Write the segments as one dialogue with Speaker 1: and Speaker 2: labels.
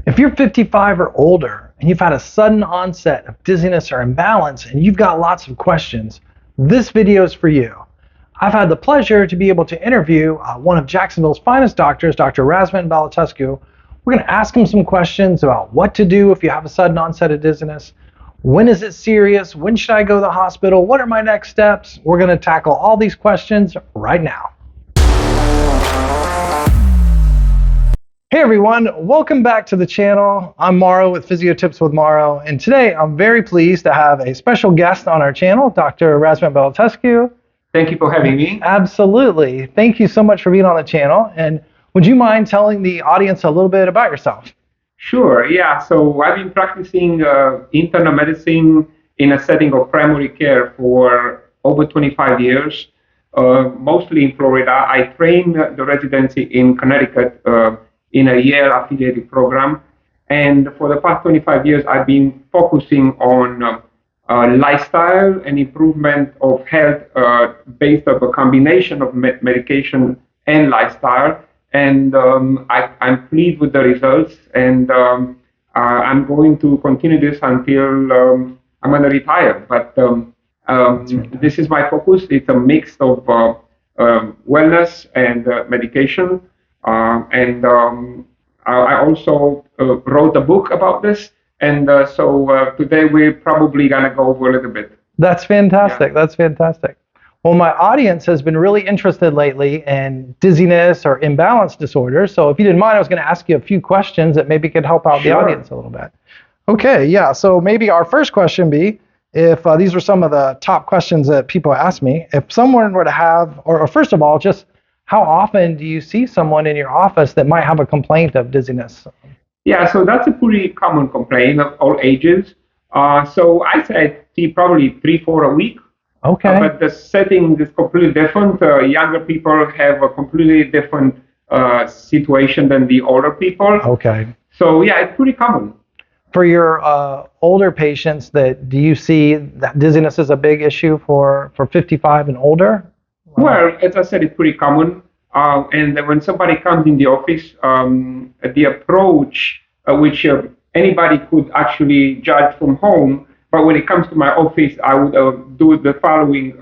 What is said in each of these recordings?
Speaker 1: If you're 55 or older and you've had a sudden onset of dizziness or imbalance and you've got lots of questions, this video is for you. I've had the pleasure to be able to interview one of Jacksonville's finest doctors, Dr. Razvan Balotescu. We're going to ask him some questions about what to do if you have a sudden onset of dizziness. When is it serious? When should I go to the hospital? What are my next steps? We're going to tackle all these questions right now. Hey everyone, welcome back to the channel. I'm Mauro with Physio Tips with Mauro, and today I'm very pleased to have a special guest on our channel, Dr. Razvan Balotescu.
Speaker 2: Thank you for having me.
Speaker 1: Absolutely. Thank you so much for being on the channel. And would you mind telling the audience a little bit about yourself?
Speaker 2: Sure, yeah. So I've been practicing internal medicine in a setting of primary care for over 25 years, mostly in Florida. I trained the residency in Connecticut in a year affiliated program. And for the past 25 years, I've been focusing on lifestyle and improvement of health based on a combination of medication and lifestyle. And I'm pleased with the results, and I'm going to continue this until I'm going to retire. But this is my focus. It's a mix of wellness and medication. I also wrote a book about this. And so today we're probably going to go over a little bit.
Speaker 1: That's fantastic. Yeah. That's fantastic. Well, my audience has been really interested lately in dizziness or imbalance disorders. So if you didn't mind, I was going to ask you a few questions that maybe could help out the audience a little bit. Okay, yeah. So maybe our first question be, if these were some of the top questions that people ask me, if someone were to have, or first of all, just how often do you see someone in your office that might have a complaint of dizziness?
Speaker 2: Yeah, so that's a pretty common complaint of all ages. So I say see probably 3-4 a week.
Speaker 1: Okay.
Speaker 2: But the setting is completely different. Younger people have a completely different situation than the older people.
Speaker 1: Okay.
Speaker 2: So yeah, it's pretty common.
Speaker 1: For your older patients, do you see that dizziness is a big issue for 55 and older?
Speaker 2: Well, as I said, it's pretty common. And when somebody comes in the office, the approach, which anybody could actually judge from home, but when it comes to my office, I would do the following,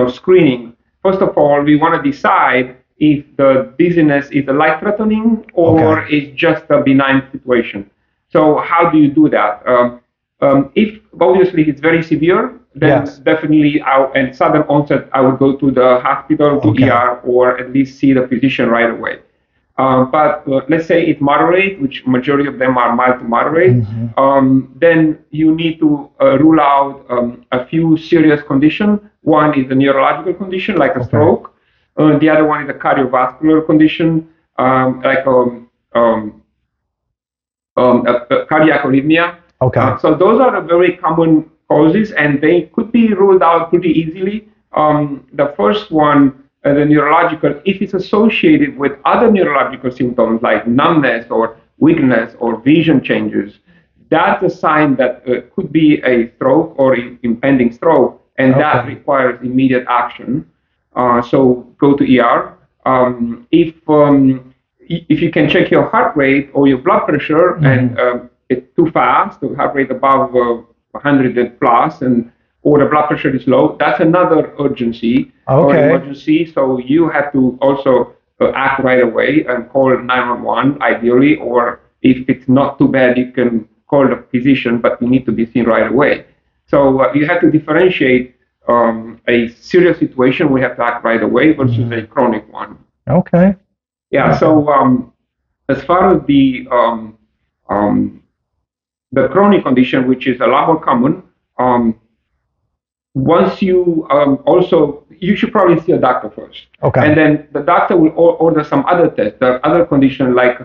Speaker 2: screening. First of all, we want to decide if the dizziness is life-threatening or is just a benign situation. So how do you do that? If obviously it's very severe, then definitely, and sudden onset, I would go to the hospital, to ER, or at least see the physician right away. But let's say it's moderate, which majority of them are mild to moderate, then you need to rule out a few serious conditions. One is a neurological condition, like a stroke. The other one is a cardiovascular condition, like a cardiac arrhythmia. So those are the very common causes, and they could be ruled out pretty easily. The first one, the neurological, if it's associated with other neurological symptoms like numbness or weakness or vision changes, that's a sign that could be a stroke or impending stroke, and that requires immediate action. So go to ER. If you can check your heart rate or your blood pressure, and it's too fast, the heart rate above 100 plus, or the blood pressure is low, that's another urgency or emergency. So you have to also act right away and call 911 ideally, or if it's not too bad, you can call the physician, but you need to be seen right away. So you have to differentiate a serious situation, we have to act right away, versus a chronic one.
Speaker 1: Okay.
Speaker 2: Yeah, so as far as the chronic condition, which is a lot more common, once you you should probably see a doctor first. And then the doctor will order some other tests, the other condition like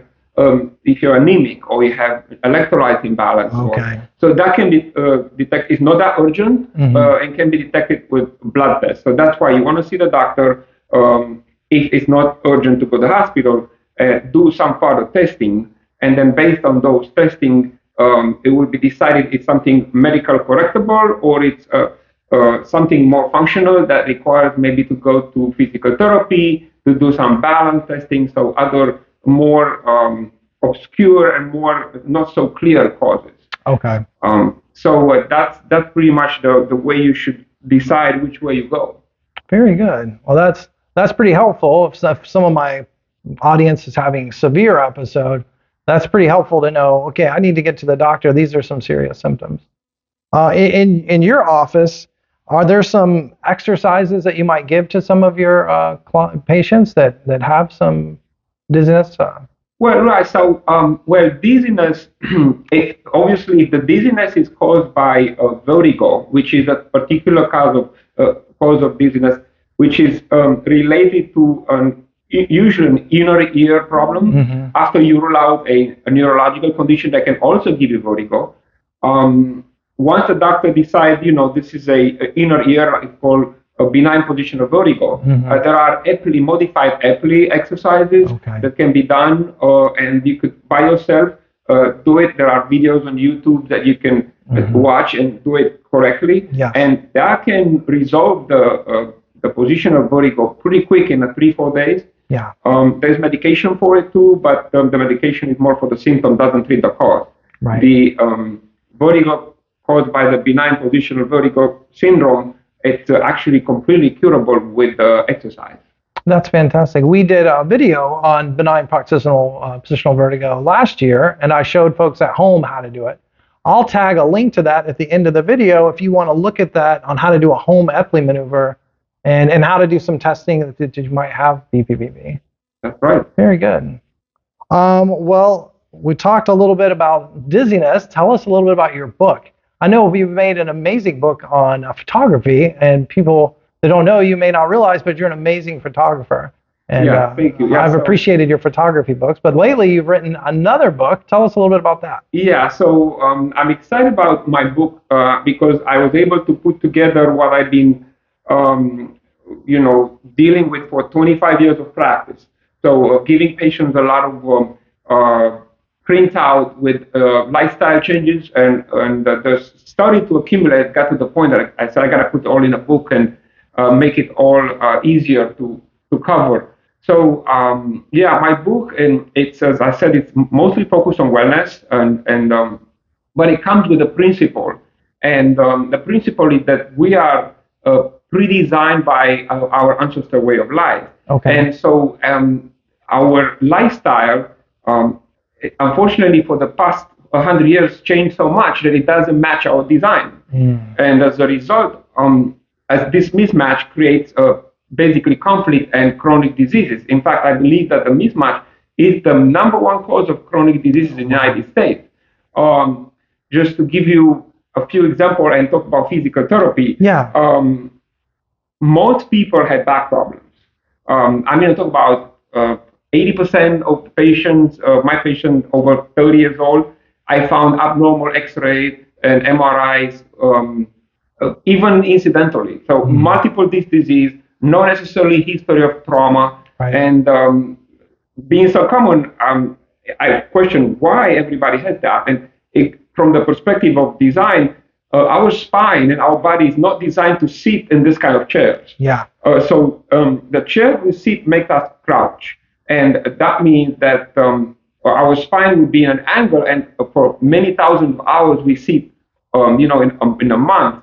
Speaker 2: if you're anemic or you have electrolyte imbalance. So that can be detected, it's not that urgent, and can be detected with blood tests. So that's why you want to see the doctor. If it's not urgent to go to the hospital, do some further testing, and then based on those testing, it will be decided it's something medical correctable or it's something more functional that requires maybe to go to physical therapy, to do some balance testing, so other more obscure and more not so clear causes.
Speaker 1: Okay.
Speaker 2: So that's pretty much the way you should decide which way you go.
Speaker 1: Very good. Well, that's pretty helpful. If some of my audience is having severe episode, that's pretty helpful to know. Okay, I need to get to the doctor. These are some serious symptoms. In your office, are there some exercises that you might give to some of your patients that have some dizziness?
Speaker 2: Well, right. So, dizziness. Obviously, if the dizziness is caused by vertigo, which is a particular cause of dizziness, which is related to usually an inner ear problem.
Speaker 1: Mm-hmm.
Speaker 2: After you rule out a neurological condition that can also give you vertigo, once the doctor decides, this is a inner ear, it's called a benign position of vertigo.
Speaker 1: Mm-hmm.
Speaker 2: There are modified Epley exercises that can be done, and you could by yourself do it. There are videos on YouTube that you can watch and do it correctly, and that can resolve the position of vertigo pretty quick in 3-4 days.
Speaker 1: Yeah.
Speaker 2: There's medication for it too, but the medication is more for the symptom, doesn't treat the cause.
Speaker 1: Right.
Speaker 2: The vertigo caused by the benign positional vertigo syndrome, it's actually completely curable with exercise.
Speaker 1: That's fantastic. We did a video on benign positional vertigo last year, and I showed folks at home how to do it. I'll tag a link to that at the end of the video if you want to look at that on how to do a home Epley maneuver and how to do some testing that you might have BPPV.
Speaker 2: That's right.
Speaker 1: Very good. Well, we talked a little bit about dizziness. Tell us a little bit about your book. I know you've made an amazing book on photography, and people that don't know you may not realize, but you're an amazing photographer. And
Speaker 2: thank you.
Speaker 1: I've appreciated your photography books, but lately you've written another book. Tell us a little bit about that.
Speaker 2: Yeah, so I'm excited about my book because I was able to put together what I've been, dealing with for 25 years of practice. So giving patients a lot of printout with lifestyle changes, and the study to accumulate got to the point that I said I got to put it all in a book and make it all easier to cover. So my book, and it's, as I said, it's mostly focused on wellness, but it comes with a principle, and the principle is that we are pre-designed by our ancestral way of life.
Speaker 1: Okay.
Speaker 2: And so our lifestyle, unfortunately, for the past 100 years, changed so much that it doesn't match our design. And as a result, as this mismatch creates basically conflict and chronic diseases. In fact, I believe that the mismatch is the number one cause of chronic diseases in the United States. Just to give you a few examples and talk about physical therapy.
Speaker 1: Yeah.
Speaker 2: Most people have back problems. I'm going to talk about 80% of patients, my patients over 30 years old, I found abnormal X-rays and MRIs, even incidentally. So multiple disc disease, not necessarily history of trauma,
Speaker 1: right.
Speaker 2: And being so common, I question why everybody has that. And from the perspective of design, our spine and our body is not designed to sit in this kind of chairs.
Speaker 1: Yeah.
Speaker 2: So the chair we sit makes us crouch. And that means that our spine would be in an angle, and for many thousands of hours we sit, in a month,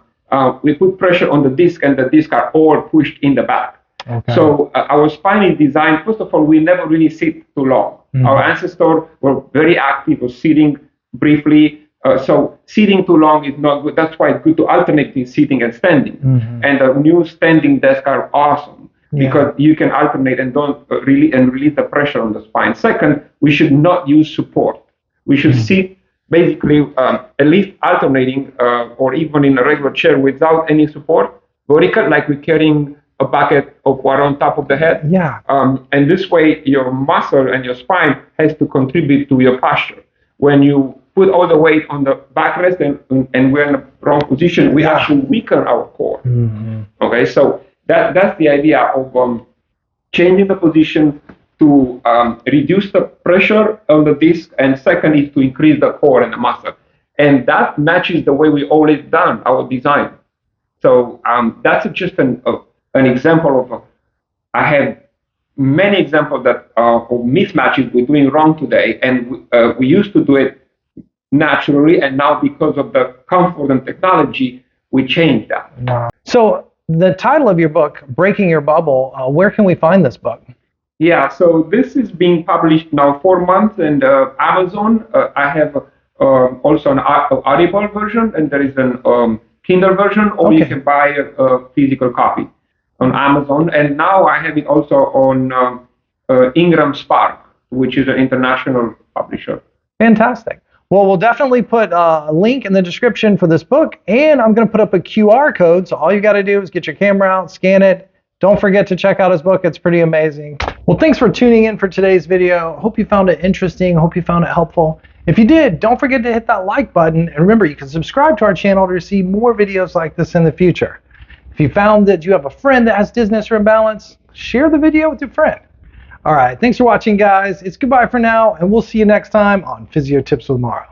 Speaker 2: we put pressure on the disc, and the discs are all pushed in the back.
Speaker 1: Okay.
Speaker 2: So our spine is designed, first of all, we never really sit too long. Our ancestors were very active, were sitting briefly. So sitting too long is not good. That's why it's good to alternate in sitting and standing. And the new standing desks are awesome. Because you can alternate and don't release the pressure on the spine. Second, we should not use support. We should sit basically at least alternating or even in a regular chair without any support, vertical, like we're carrying a bucket of water on top of the head.
Speaker 1: Yeah.
Speaker 2: And this way, your muscle and your spine has to contribute to your posture. When you put all the weight on the backrest and we're in a wrong position, we actually weaken our core. Okay, so that's the idea of changing the position to reduce the pressure on the disc, and second is to increase the core and the muscle. And that matches the way we always done our design. So that's just an example of, I have many examples that of mismatches we're doing wrong today, and we used to do it naturally, and now because of the comfort and technology, we changed that.
Speaker 1: Wow. So the title of your book, Breaking Your Bubble, where can we find this book?
Speaker 2: Yeah, so this is being published now 4 months, and Amazon. I have also an Audible version, and there is an Kindle version, or you can buy a physical copy on Amazon. And now I have it also on Ingram Spark, which is an international publisher.
Speaker 1: Fantastic. Well, we'll definitely put a link in the description for this book, and I'm going to put up a QR code. So all you got to do is get your camera out, scan it. Don't forget to check out his book. It's pretty amazing. Well, thanks for tuning in for today's video. Hope you found it interesting. Hope you found it helpful. If you did, don't forget to hit that like button. And remember, you can subscribe to our channel to receive more videos like this in the future. If you found that you have a friend that has dizziness or imbalance, share the video with your friend. All right, thanks for watching, guys. It's goodbye for now, and we'll see you next time on Physio Tips with Mauro.